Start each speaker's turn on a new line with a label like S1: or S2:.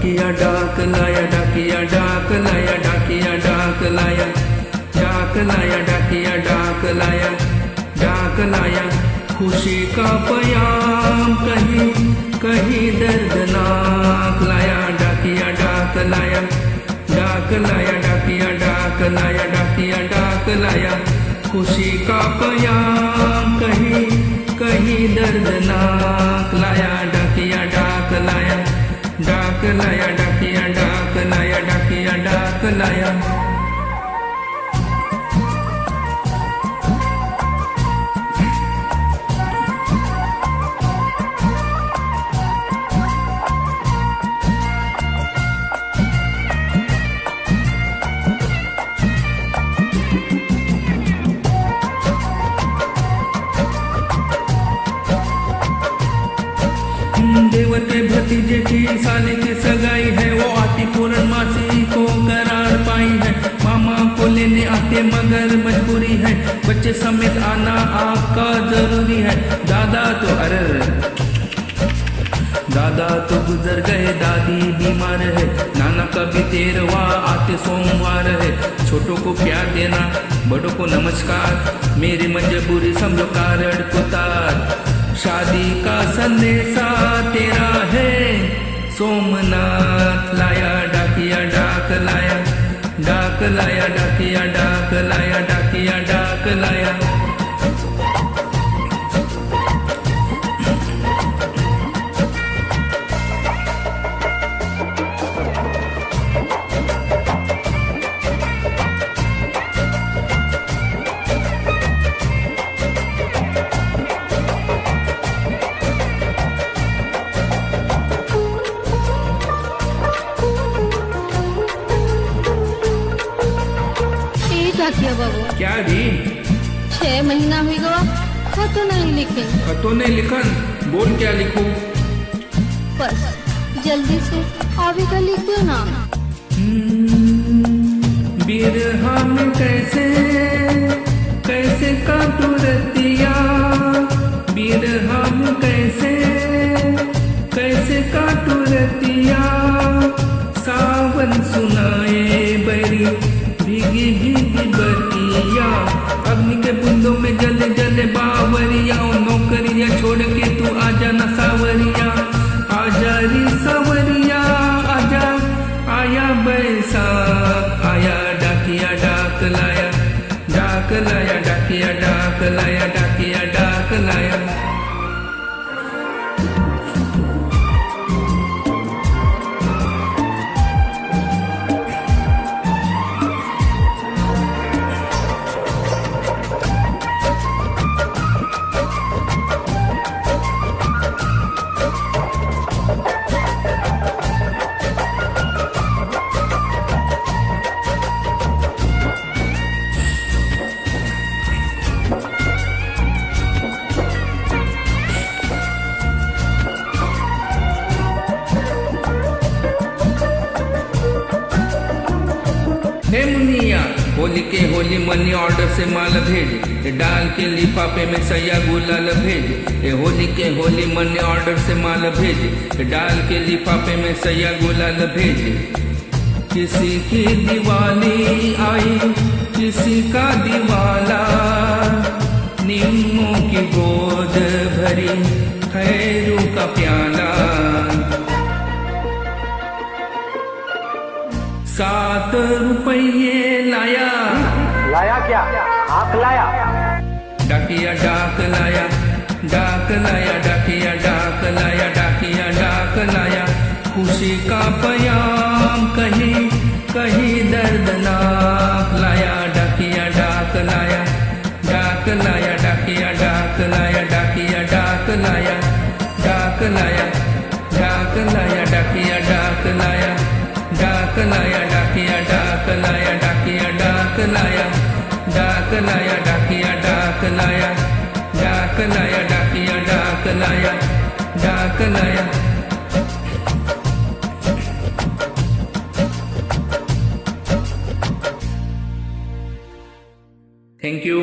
S1: डाकिया डाक लाया, डाकिया डाक लाया, डाकिया डाक लाया, डाक लाया, डाकिया डाक लाया, डाक लाया। खुशी का पयाम कहीं कहीं दर्दनाक लाया, डाकिया डाक लाया, डाक लाया, डाकिया डाक लाया, डाकिया डाक लाया। खुशी का पयाम कहीं कहीं दर्दनाक लाया, डाकिया डाक लाया, डाक लाया, डाकिया डाक लाया, डाकिया डाक लाया। देवर के भतीजे की साली की सगाई है, वो आती पूर्णमासी को करार पाई है। मामा को लेने आते मगर मजबूरी है, बच्चे समेत आना आपका जरूरी है। दादा तो गुजर गए, दादी बीमार है, नाना का भी 13वां आते सोमवार है। छोटों को प्यार देना, बड़ों को नमस्कार, मेरी मजबूरी समझो कारण को तार। शादी का संदेशा तेरा है, सोमनाथ लाया, डाकिया डाक लाया, डाक लाया, डाकिया डाक लाया, डाकिया डाक लाया।
S2: किया बाबू
S1: क्या री
S2: 6 महीना हुई गवा, खतो नहीं लिखे।
S1: खतो नहीं लिखन, बोल क्या लिखूं?
S2: बस जल्दी से अभी का लिख दो ना।
S1: बिरहा में कैसे कैसे काटू रतिया, बिरहा में कैसे कैसे काटू रतिया। सावन सुनाए बरी भीगी भीगी बतिया, अग्नि के बूंदों में जले जले बावरिया। नौकरिया छोड़ के तू आजा न सावरिया, आजा री सावरिया आजा। आया बैसाख आया, डाकिया डाक लाया, डाक लाया, डाकिया डाक लाया, डाकिया डाक लाया। हे मुनिया, होली के होली मनी ऑर्डर से माल भेज, डाल के लिफाफे में सैया गुलाल भेज। ए होली के होली मनी ऑर्डर से माल भेज, डाल के लिफाफे में सैया गुलाल भेज। किसी की दिवाली आई, किसी का दिवाला, नीमों की गोद भरी खैरू का प्याला। 7 रुपये लाया,
S3: लाया क्या? आँख लाया?
S1: डाकिया डाक लाया, डाक लाया, डाकिया डाक लाया, डाकिया डाक लाया। खुशी का पयाम कहीं कहीं दर्दनाक लाया, डाकिया डाक लाया, डाक लाया, डाकिया डाक लाया, डाकिया डाक लाया, डाक लाया, डाक लाया, डाकिया डाक लाया, डाक लाया, डाकिया डाक लाया, डाकिया डाक लाया, डाक लाया, डाकिया डाक लाया, डाक लाया, डाकिया डाक लाया, डाक लाया। Thank you.